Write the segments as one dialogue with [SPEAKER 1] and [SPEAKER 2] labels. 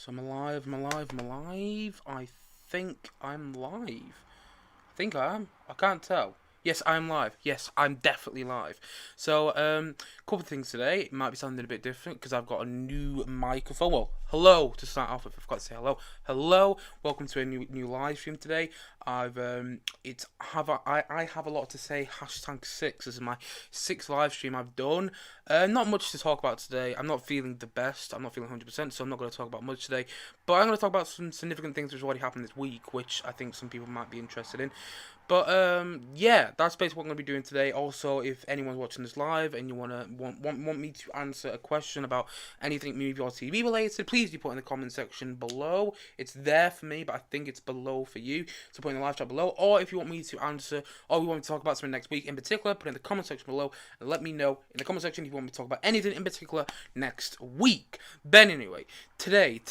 [SPEAKER 1] So I'm alive, I'm alive, I'm alive. I think I'm live. I think I am. I can't tell. Yes, I'm live. Yes, I'm definitely live. So, couple of things today. It might be sounding a bit different because I've got a new microphone. Well, hello to start off with. I've got to say hello. Hello. Welcome to a new live stream today. I have a lot to say. #6. This is my sixth live stream I've done. Not much to talk about today. I'm not feeling the best. I'm not feeling 100%, so I'm not going to talk about much today. But I'm going to talk about some significant things which already happened this week, which I think some people might be interested in. But yeah, that's basically what I'm gonna be doing today. Also, if anyone's watching this live and you want me to answer a question about anything movie or TV related, please do put in the comment section below. It's there for me, but I think it's below for you. So put in the live chat below. Or if you want me to answer, or we want me to talk about something next week in particular, put in the comment section below and let me know in the comment section if you want me to talk about anything in particular next week. Then anyway, today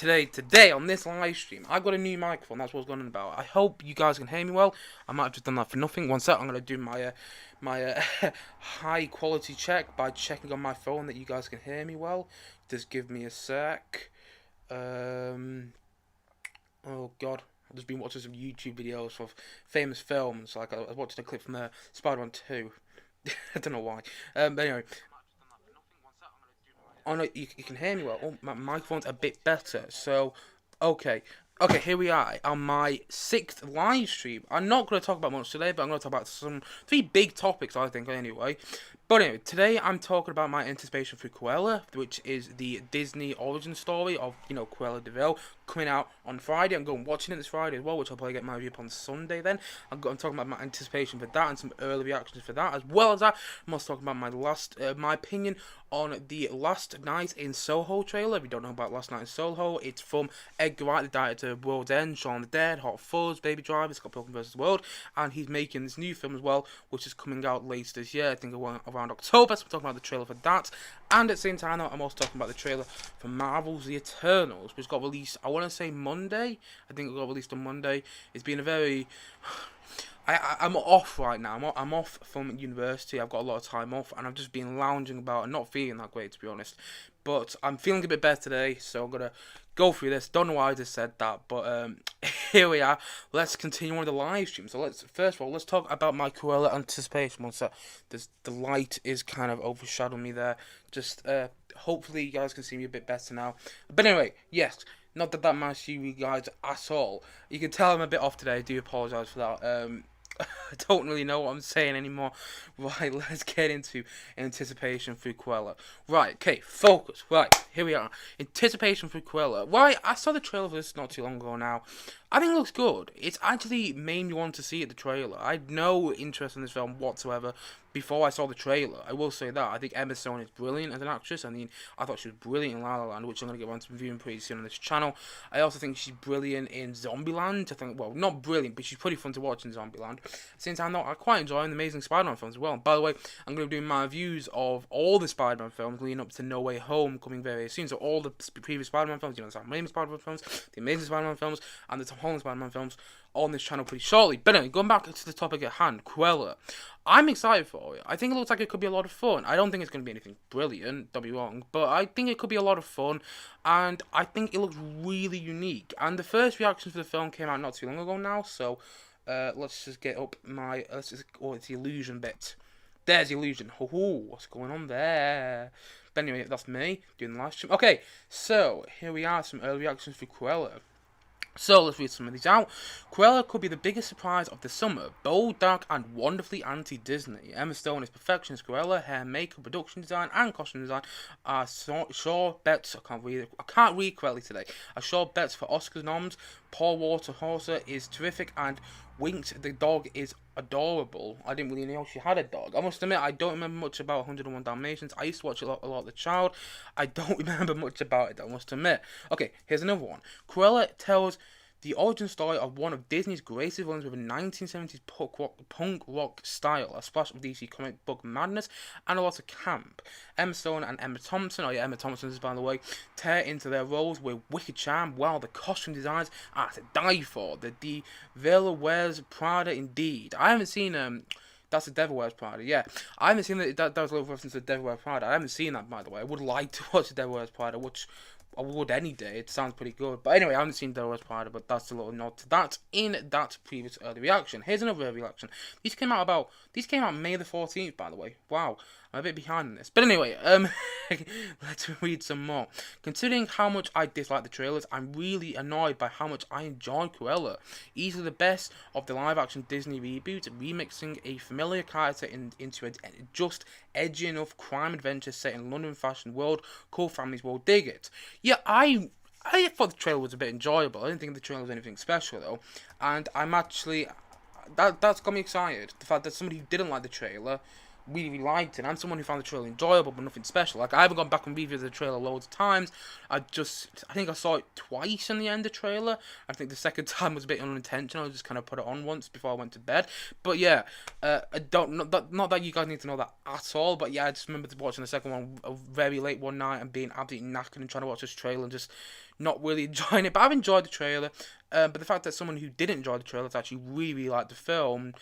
[SPEAKER 1] on this live stream, I've got a new microphone. That's what I was going on about. I hope you guys can hear me well. I might have just done that for nothing. One sec, I'm gonna do my high quality check by checking on my phone that you guys can hear me well. Just give me a sec. Oh god, I've just been watching some YouTube videos of famous films. Like I was watching a clip from Spider-Man 2. I don't know why. But anyway. Oh no, you can hear me well. Oh, my microphone's a bit better. So, okay. Okay, here we are on my sixth live stream. I'm not going to talk about much today, but I'm going to talk about some three big topics, I think, anyway. But anyway, today I'm talking about my anticipation for Cruella, which is the Disney origin story of, Cruella de Vil, coming out on Friday. I'm going watching it this Friday as well, which I'll probably get my review up on Sunday then. I'm talking about my anticipation for that and some early reactions for that. As well as that, I'm also talking about my opinion on the Last Night in Soho trailer. If you don't know about Last Night in Soho, it's from Edgar Wright, the director of World's End, Shaun of the Dead, Hot Fuzz, Baby Driver, it's got Pokemon vs. World, and he's making this new film as well, which is coming out later this year, I think around October, so I'm talking about the trailer for that, and at the same time, I'm also talking about the trailer for Marvel's The Eternals, which got released, I want to say Monday, I think it got released on Monday. It's been a very... I'm off right now. I'm off from university. I've got a lot of time off, and I've just been lounging about and not feeling that great, to be honest. But I'm feeling a bit better today, so I'm gonna go through this. Don't know why I just said that, but here we are. Let's continue on the live stream. So first of all, let's talk about my Cruella anticipation. Once the light is kind of overshadowing me there. Just hopefully you guys can see me a bit better now. But anyway, yes. Not that matters to you guys at all. You can tell I'm a bit off today. I do apologise for that. I don't really know what I'm saying anymore. Right, let's get into anticipation for Cruella. Right, okay, focus. Right, here we are. Anticipation for Cruella. Right, I saw the trailer for this not too long ago now. I think it looks good. It's actually made me want to see it, the trailer. I had no interest in this film whatsoever before I saw the trailer. I will say that. I think Emma Stone is brilliant as an actress. I mean, I thought she was brilliant in La La Land, which I'm going to get around to reviewing pretty soon on this channel. I also think she's brilliant in Zombieland. I think, well, not brilliant, but she's pretty fun to watch in Zombieland. At the same time, I quite enjoy the Amazing Spider-Man films as well. And by the way, I'm going to be doing my reviews of all the Spider-Man films leading up to No Way Home coming very soon. So all the previous Spider-Man films, the Sam Raimi Spider-Man films, the Amazing Spider-Man films, and the Tom Holland Spider-Man films on this channel pretty shortly. But anyway, going back to the topic at hand, Cruella. I'm excited for it. I think it looks like it could be a lot of fun. I don't think it's going to be anything brilliant, don't be wrong, but I think it could be a lot of fun, and I think it looks really unique. And the first reactions for the film came out not too long ago now, so let's just get up my... it's the illusion bit. There's the illusion. Oh, what's going on there? But anyway, that's me doing the live stream. Okay, so here we are, some early reactions for Cruella. So let's read some of these out. Cruella could be the biggest surprise of the summer. Bold, dark, and wonderfully anti-Disney. Emma Stone is perfection as Cruella. Hair, makeup, production design, and costume design are sure bets. I can't read correctly today. Are sure bets for Oscars noms. Paul Walter Hauser is terrific, and Winx the dog is adorable. I didn't really know she had a dog. I must admit, I don't remember much about 101 Dalmatians. I used to watch a lot as a child. I don't remember much about it, I must admit. Okay, here's another one. Cruella tells the origin story of one of Disney's greatest villains with a 1970s punk rock style, a splash of DC comic book madness, and a lot of camp. Emma Stone and Emma Thompson, Emma Thompson is by the way, tear into their roles with wicked charm, while the costume designs are to die for. The Villa wears Prada indeed. I haven't seen That's the Devil Wears Prada. Yeah, I haven't seen that. That was a little reference to the Devil Wears Prada. I haven't seen that, by the way. I would like to watch the Devil Wears Prada, which I would any day. It sounds pretty good. But anyway, I haven't seen Devil Wears Prada, but that's a little nod to that in that previous early reaction. Here's another early reaction. These came out May the 14th, by the way. Wow. I'm a bit behind on this. But anyway, let's read some more. Considering how much I dislike the trailers, I'm really annoyed by how much I enjoyed Cruella. Easily the best of the live-action Disney reboot, remixing a familiar character into a just edgy enough crime adventure set in London fashion world. Cool families will dig it. Yeah, I thought the trailer was a bit enjoyable. I didn't think the trailer was anything special, though. And I'm actually... That's got me excited. The fact that somebody who didn't like the trailer really liked it. I'm someone who found the trailer enjoyable, but nothing special. Like, I haven't gone back and reviewed the trailer loads of times. I think I saw it twice in the end of the trailer. I think the second time was a bit unintentional. I just kind of put it on once before I went to bed. But yeah, not that you guys need to know that at all. But yeah, I just remember watching the second one very late one night and being absolutely knackered and trying to watch this trailer and just not really enjoying it. But I've enjoyed the trailer. But the fact that someone who didn't enjoy the trailer actually really liked the film,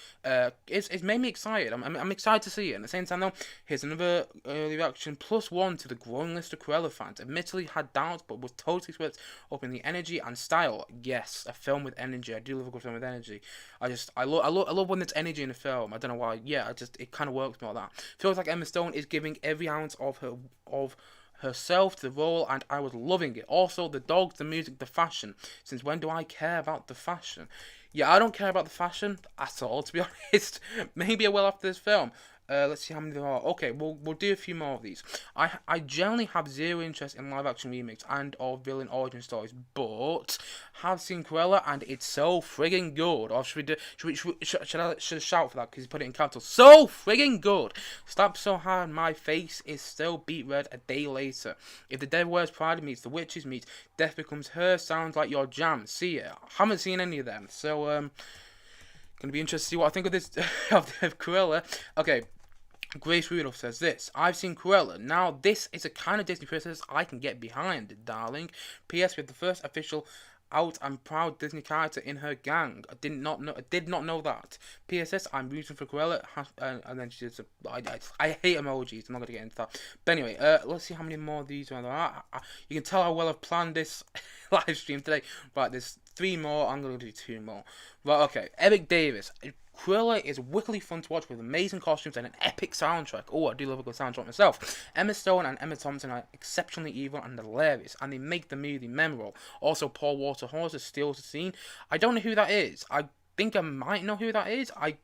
[SPEAKER 1] it's made me excited. I'm excited to see it. At the same time, though, here's another early reaction, +1 to the growing list of Cruella fans. Admittedly had doubts, but was totally swept up in the energy and style. Yes, a film with energy. I do love a good film with energy. I love when there's energy in a film. I don't know why. Yeah, it kind of works more like that. Feels like Emma Stone is giving every ounce of herself to the role, and I was loving it. Also, the dogs, the music, the fashion. Since when do I care about the fashion? Yeah, I don't care about the fashion at all, to be honest. Maybe I will after this film. Let's see how many there are. Okay, we'll do a few more of these. I generally have zero interest in live action remakes and or villain origin stories, but have seen Cruella and it's so friggin' good. Or should I shout for that because he put it in capitals? So friggin' good. Slapped so hard my face is still beat red a day later. If the Devil Wears Prada meets the Witches meets Death Becomes Her, sounds like your jam. See it. Haven't seen any of them, so gonna be interested to see what I think of this of Cruella. Okay. Grace Rudolph says this. I've seen Cruella. Now, this is a kind of Disney princess I can get behind, darling. P.S. We have the first official out and proud Disney character in her gang. I did not know that. P.S.S. I'm rooting for Cruella. And then she says, I hate emojis. I'm not going to get into that. But anyway, let's see how many more of these there are. You can tell how well I've planned this live stream today. Right, there's 3 more. I'm going to do 2 more. Right, okay. Eric Davis. Cruella is wickedly fun to watch with amazing costumes and an epic soundtrack. Oh, I do love a good soundtrack myself. Emma Stone and Emma Thompson are exceptionally evil and hilarious, and they make the movie memorable. Also, Paul Walter Hauser steals the scene. I don't know who that is. I think I might know who that is. I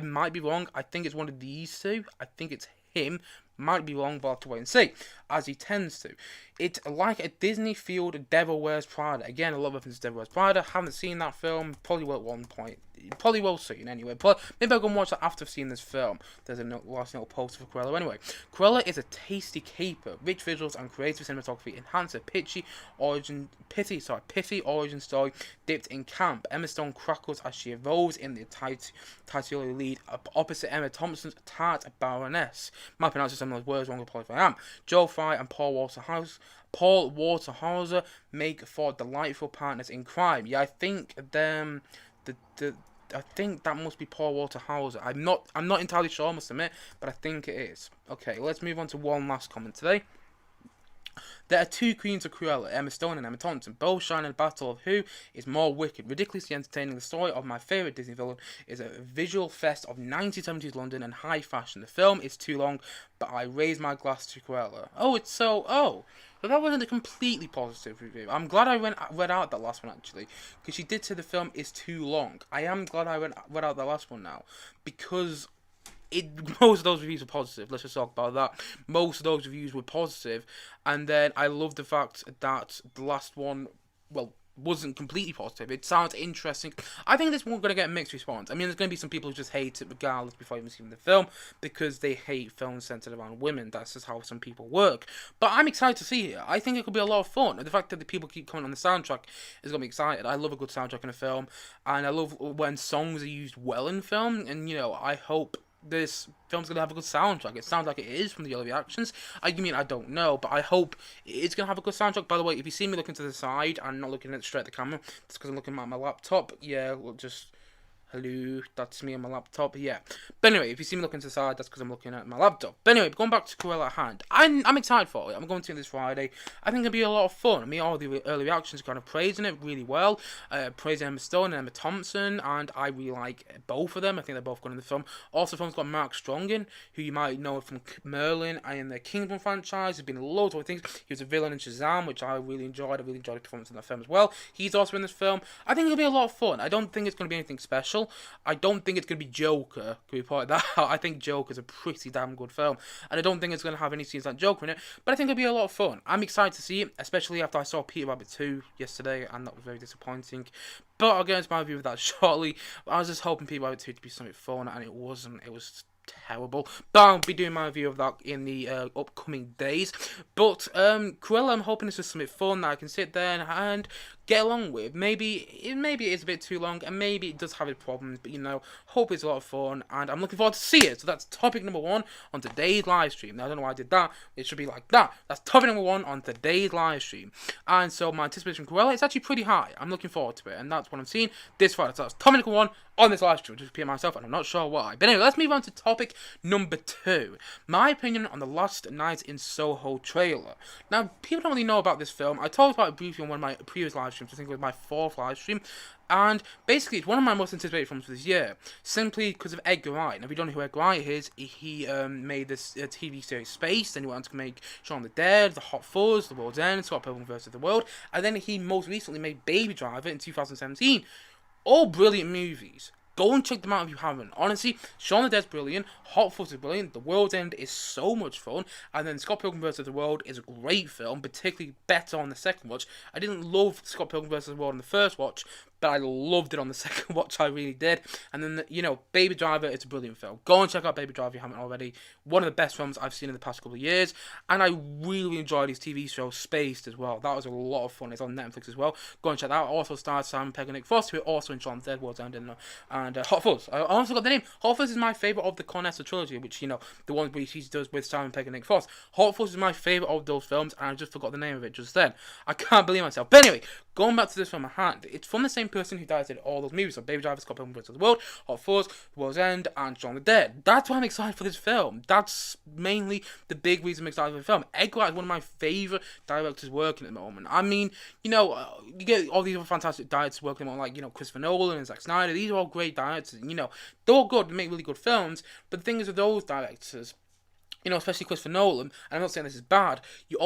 [SPEAKER 1] might be wrong. I think it's one of these two. I think it's him. Might be wrong, but I'll have to wait and see, as he tends to. It's like a Disney-fueled Devil Wears Prada. Again, a lot of references to Devil Wears Prada. Haven't seen that film. Probably will at one point. Probably will soon, anyway. Maybe I'll go and watch that after I've seen this film. There's a last little poster for Cruella. Anyway, Cruella is a tasty caper. Rich visuals and creative cinematography enhance a pithy origin story dipped in camp. Emma Stone crackles as she evolves in the titular lead opposite Emma Thompson's tart baroness. Might pronounce some of those words wrong, if I am. Joe Fry and Paul Walter Hauser make for delightful partners in crime. Yeah, I think I think that must be Paul Walter Hauser. I'm not entirely sure, I must admit, but I think it is. Okay, let's move on to one last comment today. There are 2 queens of Cruella, Emma Stone and Emma Thompson, both shine in a battle of who is more wicked. Ridiculously entertaining, the story of my favourite Disney villain is a visual fest of 1970s London and high fashion. The film is too long, but I raise my glass to Cruella. So that wasn't a completely positive review. I'm glad I read out that last one, actually, because she did say the film is too long. I am glad I read out the last one now, because most of those reviews were positive. Let's just talk about that. Most of those reviews were positive, and then I love the fact that the last one, wasn't completely positive. It sounds interesting. I think this one's going to get a mixed response. I mean, there's going to be some people who just hate it regardless before even seeing the film because they hate films centered around women. That's just how some people work. But I'm excited to see it. I think it could be a lot of fun. And the fact that the people keep coming on the soundtrack is going to be excited. I love a good soundtrack in a film, and I love when songs are used well in film. And, I hope this film's going to have a good soundtrack. It sounds like it is from the early reactions. I don't know, but I hope it's going to have a good soundtrack. By the way, if you see me looking to the side and not looking straight at the camera, it's because I'm looking at my laptop. Yeah, Hello, that's me on my laptop. Yeah. But anyway, if you see me looking to the side, that's because I'm looking at my laptop. But anyway, going back to Cruella at hand, I'm excited for it. I'm going to it this Friday. I think it'll be a lot of fun. I mean, all the early reactions are kind of praising it really well. Praising Emma Stone and Emma Thompson, and I really like both of them. I think they're both good in the film. Also, the film's got Mark Strong in, who you might know from Merlin and the Kingdom franchise. There's been loads of things. He was a villain in Shazam, which I really enjoyed. I really enjoyed his performance in that film as well. He's also in this film. I think it'll be a lot of fun. I don't think it's going to be anything special. I don't think it's going to be Joker. Can we point that out? I think Joker's a pretty damn good film. And I don't think it's going to have any scenes like Joker in it. But I think it'll be a lot of fun. I'm excited to see it, especially after I saw Peter Rabbit 2 yesterday, and that was very disappointing. But I'll get into my review of that shortly. I was just hoping Peter Rabbit 2 to be something fun, and it wasn't. It was terrible. But I'll be doing my review of that in the upcoming days. But Cruella, I'm hoping it's just something fun that I can sit there and get along with. Maybe it is a bit too long, and maybe it does have its problems, but hope it's a lot of fun, and I'm looking forward to see it. So that's topic number 1 on today's live stream. Now, I don't know why I did that. It should be like that. That's topic number 1 on today's live stream. And so my anticipation for Cruella is actually pretty high. I'm looking forward to it, and that's what I'm seeing this Friday. So that's topic number 1 on this live stream. Just repeat myself, and I'm not sure why. But anyway, let's move on to topic number 2. My opinion on the Last Night in Soho trailer. Now, people don't really know about this film. I talked about it briefly on one of my previous live streams. I think it was my 4th live stream. And basically, it's one of my most anticipated films for this year, simply because of Edgar Wright. Now, if you don't know who Edgar Wright is, he made this TV series Space, then he went on to make Shaun of the Dead, The Hot Fuzz, The World's End, Scott Pilgrim vs. the World, and then he most recently made Baby Driver in 2017. All brilliant movies. Go and check them out if you haven't. Honestly, Shaun of the Dead's brilliant, Hot Fuzz is brilliant, The World's End is so much fun, and then Scott Pilgrim vs. the World is a great film, particularly better on the second watch. I didn't love Scott Pilgrim vs. the World on the first watch, but I loved it on the second watch, I really did. And then, Baby Driver, it's a brilliant film. Go and check out Baby Driver if you haven't already. One of the best films I've seen in the past couple of years. And I really enjoyed his TV show, Spaced, as well. That was a lot of fun. It's on Netflix as well. Go and check that out. Also stars Simon Pegg and Nick Frost, who are also in Shaun of the Dead, World's End, and Hot Fuzz. I also got the name. Hot Fuzz is my favourite of the Cornetto trilogy, which, the one which he does with Simon Pegg and Nick Frost. Hot Fuzz is my favourite of those films, and I just forgot the name of it just then. I can't believe myself. But anyway, going back to this film at hand, it's from the same person who directed all those movies, so Baby Driver, Scott Pilgrim vs. the World, Hot Fuzz, The World's End, and Shaun of the Dead. That's why I'm excited for this film. That's mainly the big reason I'm excited for the film. Edgar Wright is one of my favourite directors working at the moment. I mean, you get all these other fantastic directors working on, like, Christopher Nolan and Zack Snyder. These are all great directors. They're all good, they make really good films, but the thing is with those directors, especially Christopher Nolan, and I'm not saying this is bad, you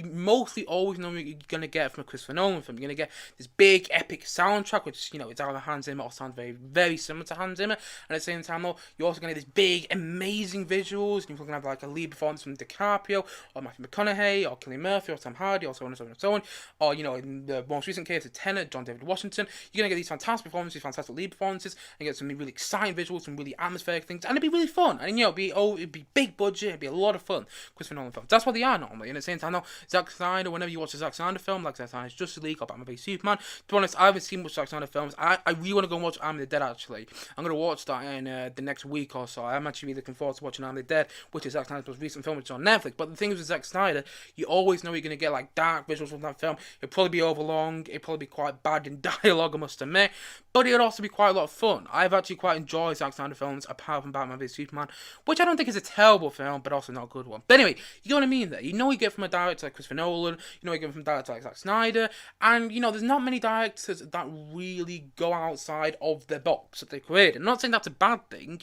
[SPEAKER 1] mostly always know what you're going to get from a Christopher Nolan film. You're going to get this big, epic soundtrack, which, it's either Hans Zimmer or sounds very, very similar to Hans Zimmer, and at the same time, though, you're also going to get this big, amazing visuals, and you're going to have, like, a lead performance from DiCaprio, or Matthew McConaughey, or Cillian Murphy, or Tom Hardy, or so on and so on and so on, or, in the most recent case of Tenet, John David Washington. You're going to get these fantastic performances, fantastic lead performances, and get some really exciting visuals, some really atmospheric things, and it'd be really fun, and, it'd be big budget, it'd be a lot of fun. Christopher Nolan films. That's what they are normally. And at the same time, though, Zack Snyder, whenever you watch a Zack Snyder film, like Zack Snyder's Justice League or Batman v Superman, to be honest, I haven't seen much Zack Snyder films. I really want to go and watch Army of the Dead, actually. I'm going to watch that in the next week or so. I'm actually really looking forward to watching Army of the Dead, which is Zack Snyder's most recent film, which is on Netflix. But the thing is with Zack Snyder, you always know you're going to get, like, dark visuals from that film. It'll probably be overlong. It'll probably be quite bad in dialogue, I must admit. But it'll also be quite a lot of fun. I've actually quite enjoyed Zack Snyder films, apart from Batman v Superman, which I don't think is a terrible film, but also not a good one. But anyway, you know what I mean there. You get from a director like Christopher Nolan, you get from a director like Zack Snyder, and, there's not many directors that really go outside of their box that they create. I'm not saying that's a bad thing,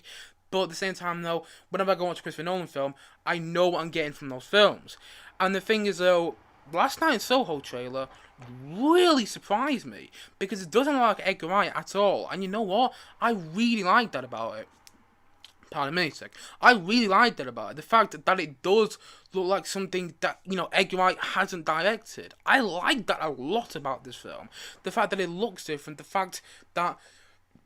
[SPEAKER 1] but at the same time, though, whenever I go watch a Christopher Nolan film, I know what I'm getting from those films. And the thing is, though, Last Night in Soho trailer really surprised me, because it doesn't look like Edgar Wright at all, and you know what? I really like that about it. Pardon me a sec. I really like that about it. The fact that it does look like something that, Edgar Wright hasn't directed. I like that a lot about this film. The fact that it looks different, the fact that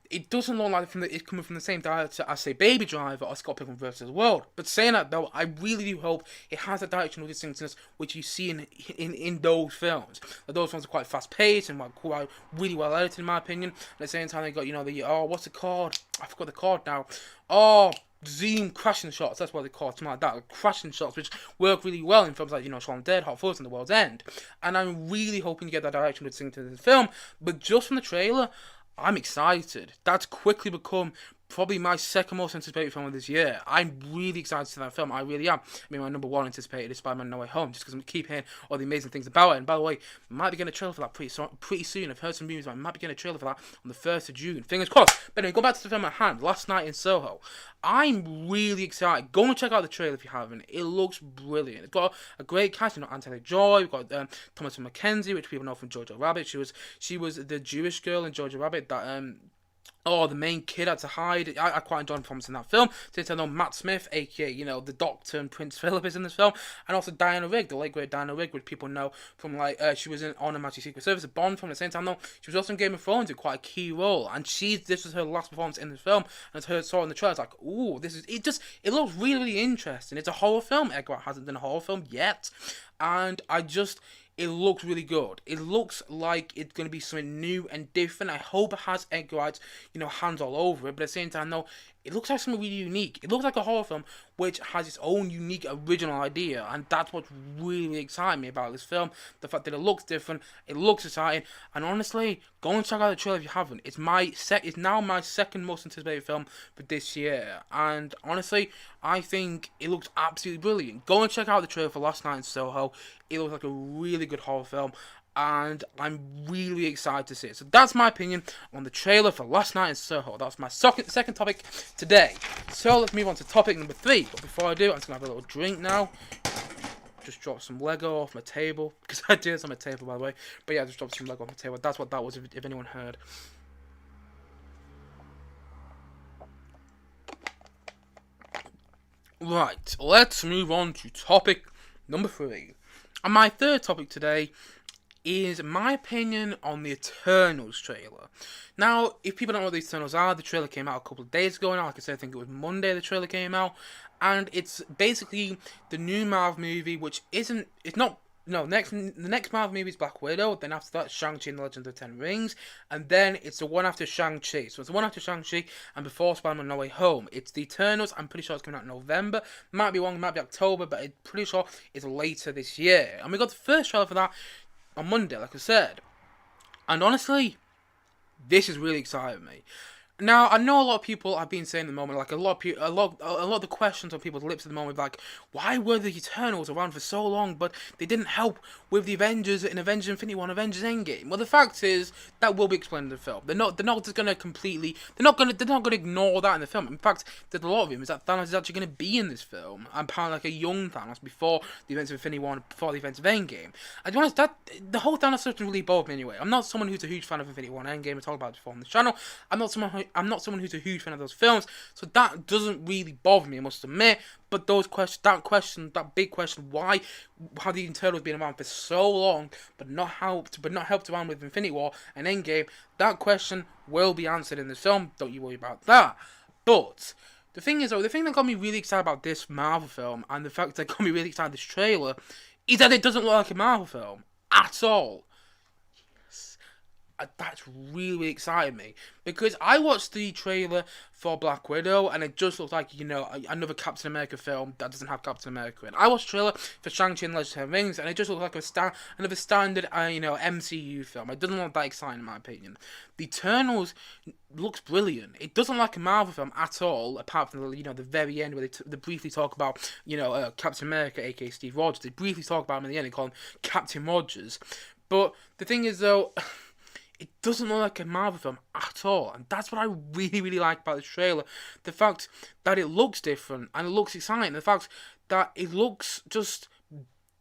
[SPEAKER 1] it doesn't look like it's coming from the same director as, say, Baby Driver or Scott Pilgrim vs. the World. But saying that, though, I really do hope it has a directional distinctness which you see in those films. That those films are quite fast-paced and quite really well edited, in my opinion. At the same time, they got, what's it called? I forgot the chord now. Zoom crashing shots, that's what they call it, something like that, crashing shots, which work really well in films like, Shaun of the Dead, Hot Fuzz, and The World's End. And I'm really hoping to get that direction with Sing to this film, but just from the trailer, I'm excited. That's quickly become probably my second most anticipated film of this year. I'm really excited to see that film. I really am. I mean, my number one anticipated is Spider-Man No Way Home, just because I keep hearing all the amazing things about it. And by the way, might be getting a trailer for that pretty soon. I've heard some news. I might be getting a trailer for that on the 1st of June. Fingers crossed. But anyway, go back to the film at hand. Last Night in Soho. I'm really excited. Go and check out the trailer if you haven't. It looks brilliant. It's got a great cast. You know, Anthony Joy. We've got Thomas Mackenzie, which people know from Jojo Rabbit. She was the Jewish girl in Jojo Rabbit that the main kid had to hide. I quite enjoyed the performance in that film. Since I know Matt Smith, aka, the Doctor and Prince Philip, is in this film. And also Diana Rigg, the late great Diana Rigg, which people know from, she was in On a Magic Secret Service, a Bond film. At the same time, though, she was also in Game of Thrones in quite a key role. And this was her last performance in this film. And I saw it in the trailer, I was like, ooh, it looks really, really interesting. It's a horror film. Edgar Wright hasn't done a horror film yet. And it looks really good. It looks like it's going to be something new and different. I hope it has Edgar Wright's, hands all over it. But at the same time, though, it looks like something really unique. It looks like a horror film which has its own unique original idea. And that's what's really exciting me about this film. The fact that it looks different, it looks exciting. And honestly, go and check out the trailer if you haven't. It's now my second most anticipated film for this year. And honestly, I think it looks absolutely brilliant. Go and check out the trailer for Last Night in Soho. It looks like a really good horror film, and I'm really excited to see it. So that's my opinion on the trailer for Last Night in Soho. That's my second topic today. So let's move on to topic number 3. But before I do, I'm just going to have a little drink now. Just dropped some Lego off my table, because I do this on my table, by the way. But yeah, I just dropped some Lego off my table. That's what that was, if anyone heard. Right, let's move on to topic number 3. And my third topic today is my opinion on the Eternals trailer. Now, if people don't know what the Eternals are, the trailer came out a couple of days ago now. Like I said, I think it was Monday the trailer came out. And it's basically the new Marvel movie, the next Marvel movie is Black Widow, then after that, Shang-Chi and the Legend of the Ten Rings, and then it's the one after Shang-Chi. So it's the one after Shang-Chi, and before Spider-Man No Way Home. It's the Eternals. I'm pretty sure it's coming out in November. Might be wrong, might be October, but I'm pretty sure it's later this year. And we got the first trailer for that on Monday, like I said. And honestly, this is really exciting me. Now, I know a lot of people have been saying at the moment, like a lot of the questions on people's lips at the moment, like, why were the Eternals around for so long, but they didn't help with the Avengers in Avengers Infinity War and Avengers Endgame? Well, the fact is that will be explained in the film. They're not just gonna they're not gonna ignore that in the film. In fact, there's a lot of him is that Thanos is actually gonna be in this film, and apparently like a young Thanos before the events of Infinity War and before the events of Endgame. And to be honest, that the whole Thanos stuff doesn't really bother me anyway. I'm not someone who's a huge fan of Infinity War and Endgame. I talked about it before on the channel. I'm not someone who's a huge fan of those films, so that doesn't really bother me, I must admit. But that big question, why have the Eternals been around for so long, but not helped around with Infinity War and Endgame? That question will be answered in this film. Don't you worry about that. But the thing is, though, the thing that got me really excited about this Marvel film, and the fact that got me really excited about this trailer, is that it doesn't look like a Marvel film at all. That's really excited me, because I watched the trailer for Black Widow and it just looked like, another Captain America film that doesn't have Captain America in. I watched the trailer for Shang-Chi and the Legend of the Ten Rings and it just looked like another standard MCU film. It doesn't look that exciting in my opinion. The Eternals looks brilliant. It doesn't look like a Marvel film at all, apart from the very end where they briefly talk about Captain America, aka Steve Rogers. They briefly talk about him in the end. They call him Captain Rogers. But the thing is, though, it doesn't look like a Marvel film at all, and that's what I really, really like about this trailer. The fact that it looks different and it looks exciting. The fact that it looks like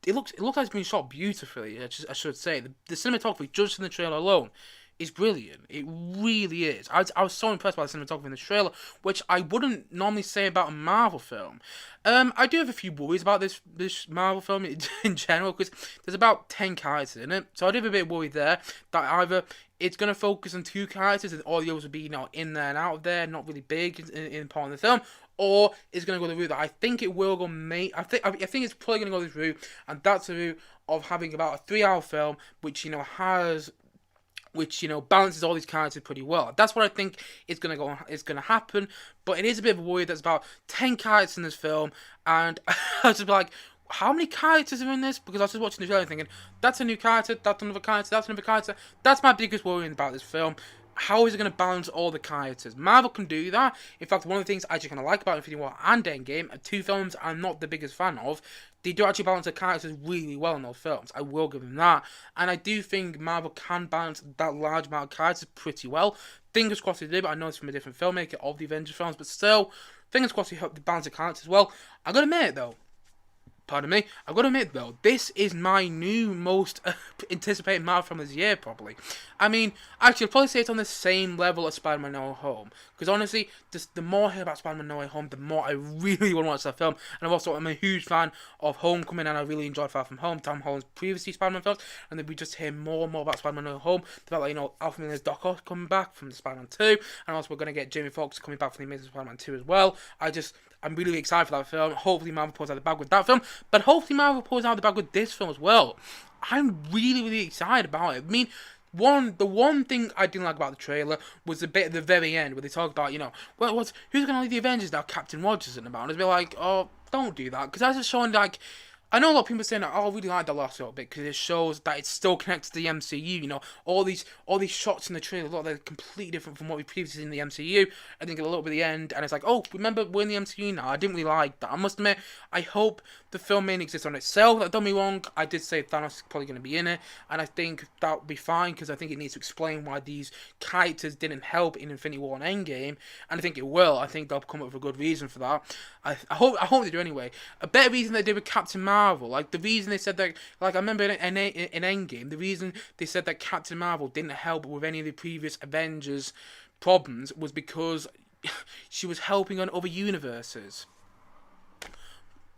[SPEAKER 1] it's been shot beautifully. I should say the cinematography just in the trailer alone is brilliant. It really is. I was so impressed by the cinematography in the trailer, which I wouldn't normally say about a Marvel film. I do have a few worries about this Marvel film in general, because there's about 10 characters in it, so I do have a bit worried there that either it's going to focus on 2 characters and all the others will be in there and out of there, not really big in part of the film, or it's going to go the route that I think it will go. I think it's probably going to go this route, and that's the route of having about a 3-hour film, which balances all these characters pretty well. That's what I think is gonna happen. But it is a bit of a worry. There's about 10 characters in this film, and I was just like, how many characters are in this? Because I was just watching the trailer thinking, that's a new character, that's another character, that's another character. That's my biggest worry about this film. how is it going to balance all the characters? Marvel can do that. In fact, one of the things I actually kind of like about Infinity War and Endgame are two films I'm not the biggest fan of. They do actually balance the characters really well in those films. I will give them that. And I do think Marvel can balance that large amount of characters pretty well. Fingers crossed they do, but I know it's from a different filmmaker of the Avengers films. But still, fingers crossed they help the balance the characters well. I gotta admit, though, pardon me, I've got to admit though, this is my new most anticipated Marvel film this year, probably. I mean, actually, I'd probably say it's on the same level as Spider-Man No Way Home. Because honestly, just the more I hear about Spider-Man No Way Home, the more I really want to watch that film. And I'm a huge fan of Homecoming, and I really enjoyed Far From Home, Tom Holland's previously Spider-Man films. And then we just hear more and more about Spider-Man No Way Home. The fact that, Alfred and Doc Ock coming back from Spider-Man 2. And also we're going to get Jamie Foxx coming back from the Amazing Spider-Man 2 as well. I'm really excited for that film. Hopefully Marvel pulls out the bag with that film. But hopefully Marvel pulls out the bag with this film as well. I'm really, really excited about it. I mean, the one thing I didn't like about the trailer was the bit at the very end where they talk about, who's going to lead the Avengers now? Captain Rogers and about. And it's a bit like, oh, don't do that. Because that's just showing, I know a lot of people are saying that, oh, I really like the last little bit because it shows that it's still connected to the MCU. All these shots in the trailer, they're completely different from what we previously seen in the MCU. I think a little bit at the end, and it's like, oh, remember we're in the MCU now. I didn't really like that. I must admit, I hope the film may exist on itself. Don't get me wrong, I did say Thanos is probably going to be in it, and I think that would be fine because I think it needs to explain why these characters didn't help in Infinity War and Endgame, and I think it will. I think they'll come up with a good reason for that. I hope they do anyway. A better reason they did with Captain Marvel, the reason they said that, I remember in Endgame, the reason they said that Captain Marvel didn't help with any of the previous Avengers problems was because she was helping on other universes.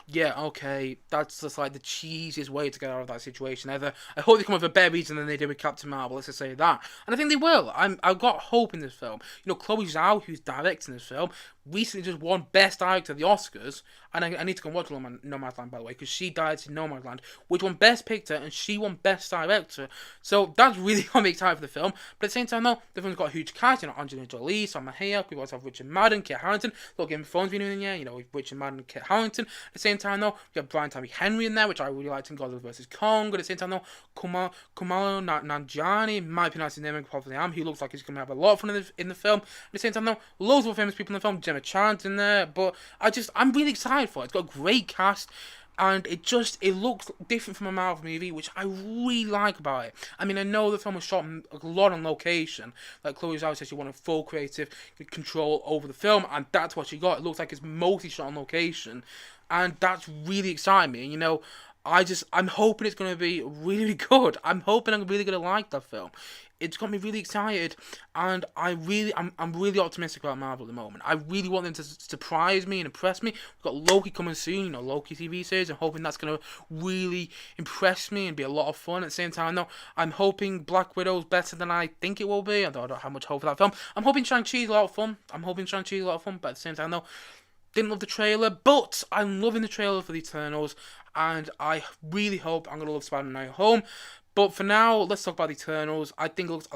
[SPEAKER 1] Yeah, okay, that's just the cheesiest way to get out of that situation ever. I hope they come up with a better reason than they did with Captain Marvel, let's just say that. And I think they will. I've got hope in this film. Chloe Zhao, who's directing this film, recently just won Best Director at the Oscars, and I need to go and watch Nomadland, by the way, because she directed Nomadland, which won Best Picture, and she won Best Director, so that's really got me excited for the film. But at the same time, though, the film's got a huge cast, Angelina Jolie, Salma Hayek, we also have Richard Madden, Kit Harington, little Game of Thrones video in there, with Richard Madden and Kit Harington. At the same time, though, we have Brian Tyree Henry in there, which I really liked in Godzilla vs. Kong. At the same time, though, Kumalo Nanjiani, might pronounce his name properly, he looks like he's going to have a lot of fun in the film. At the same time, though, loads of famous people in the film, Gemma Chan's in there, but I'm really excited for it. It's got a great cast, and it looks different from a Marvel movie, which I really like about it. I mean, I know the film was shot a lot on location. Like Chloe Zhao said, she wanted full creative control over the film, and that's what she got. It looks like it's mostly shot on location, and that's really exciting me. And, I'm hoping it's going to be really, really good. I'm hoping I'm really going to like that film. It's got me really excited, and I'm really optimistic about Marvel at the moment. I really want them to surprise me and impress me. We've got Loki coming soon, Loki TV series. I'm hoping that's going to really impress me and be a lot of fun. At the same time, though, I'm hoping Black Widow's better than I think it will be. I don't have much hope for that film. I'm hoping Shang-Chi's a lot of fun. But at the same time, though, didn't love the trailer, but I'm loving the trailer for the Eternals, and I really hope I'm gonna love Spider-Man No Way Home. But for now, let's talk about the Eternals. I think it looks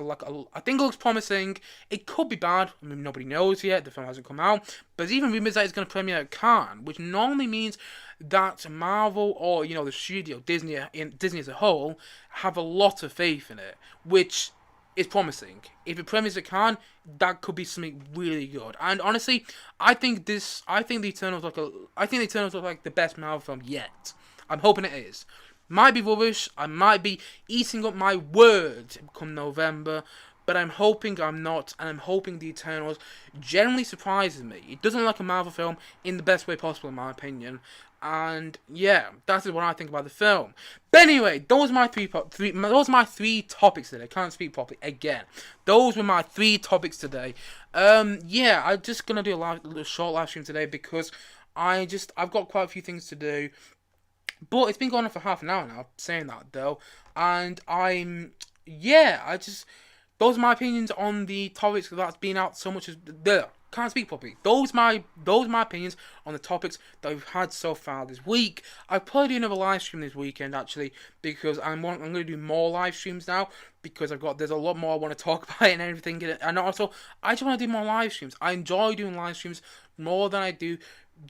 [SPEAKER 1] promising. It could be bad. I mean, nobody knows yet. The film hasn't come out. But there's even rumors that it's going to premiere at Cannes, which normally means that Marvel or the studio Disney as a whole have a lot of faith in it, which is promising. If it premieres at Cannes, that could be something really good. And honestly, I think the Eternals look like the best Marvel film yet. I'm hoping it is. Might be rubbish, I might be eating up my words come November, but I'm hoping I'm not, and I'm hoping the Eternals generally surprises me. It doesn't look like a Marvel film in the best way possible, in my opinion. And yeah, that is what I think about the film. But anyway, those are my three topics today. I can't speak properly again. Those were my 3 topics today. I'm just gonna do a short live stream today because I've got quite a few things to do. But it's been going on for half an hour now, saying that though, and those are my opinions on the topics that's been out so much as can't speak properly. Those are my opinions on the topics that we've had so far this week. I'll probably do another live stream this weekend actually, because I'm going to do more live streams now, because there's a lot more I want to talk about and everything, and also I just want to do more live streams. I enjoy doing live streams more than I do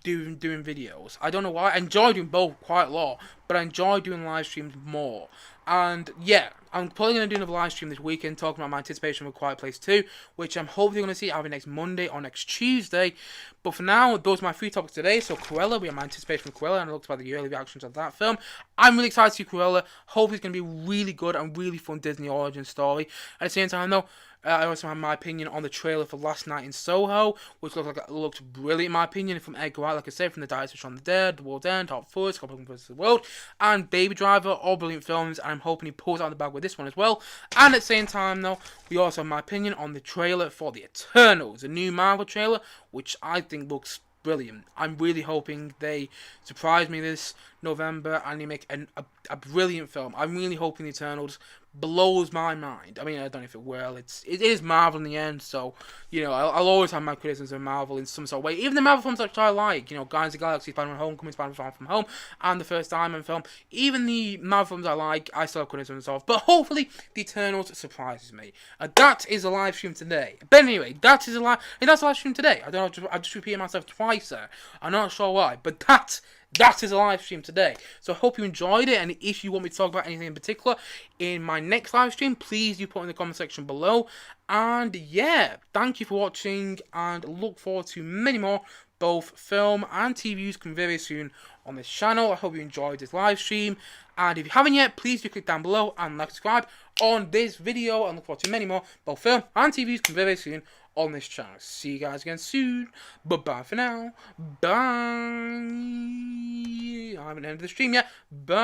[SPEAKER 1] doing videos. I don't know why. I enjoy doing both quite a lot, but I enjoy doing live streams more. And yeah, I'm probably going to do another live stream this weekend talking about my anticipation for Quiet Place 2, which I'm hopefully going to see either next Monday or next Tuesday. But for now, those are my 3 topics today. So Cruella, we have my anticipation for Cruella, and I looked about the early reactions of that film. I'm really excited to see Cruella. Hopefully it's going to be really good and really fun Disney origin story. At the same time though, I also have my opinion on the trailer for Last Night in Soho, which looked brilliant in my opinion from Edgar Wright, like I said, from The Dice Which on the Dead, The World's End, Hot Fuzz, Couple vs. the World, and Baby Driver, all brilliant films, and I'm hoping he pulls out of the bag with this one as well. And at the same time though, we also have my opinion on the trailer for The Eternals, a new Marvel trailer, which I think looks brilliant. I'm really hoping they surprise me this November and they make a brilliant film. I'm really hoping The Eternals blows my mind. I mean, I don't know if it will. It is Marvel in the end, so you know I'll always have my criticisms of Marvel in some sort of way. Even the Marvel films that I like, you know, Guardians of the Galaxy, Spider-Man: Homecoming, Spider-Man: Far From Home, and the first Iron Man film. Even the Marvel films I like, I still have criticisms of. But hopefully, The Eternals surprises me. That is a live stream today. But anyway, that's a live stream today. I don't know. I just repeated myself twice there. I'm not sure why, but that is a live stream today. So I hope you enjoyed it, and if you want me to talk about anything in particular in my next live stream, please do put in the comment section below. And yeah, thank you for watching, and look forward to many more, both film and TV reviews coming very soon on this channel. I hope you enjoyed this live stream, and if you haven't yet, please do click down below and like, subscribe on this video, and look forward to many more, both film and TV reviews coming very soon on this channel. See you guys again soon. But bye for now. Bye. I haven't ended the stream yet. Bye.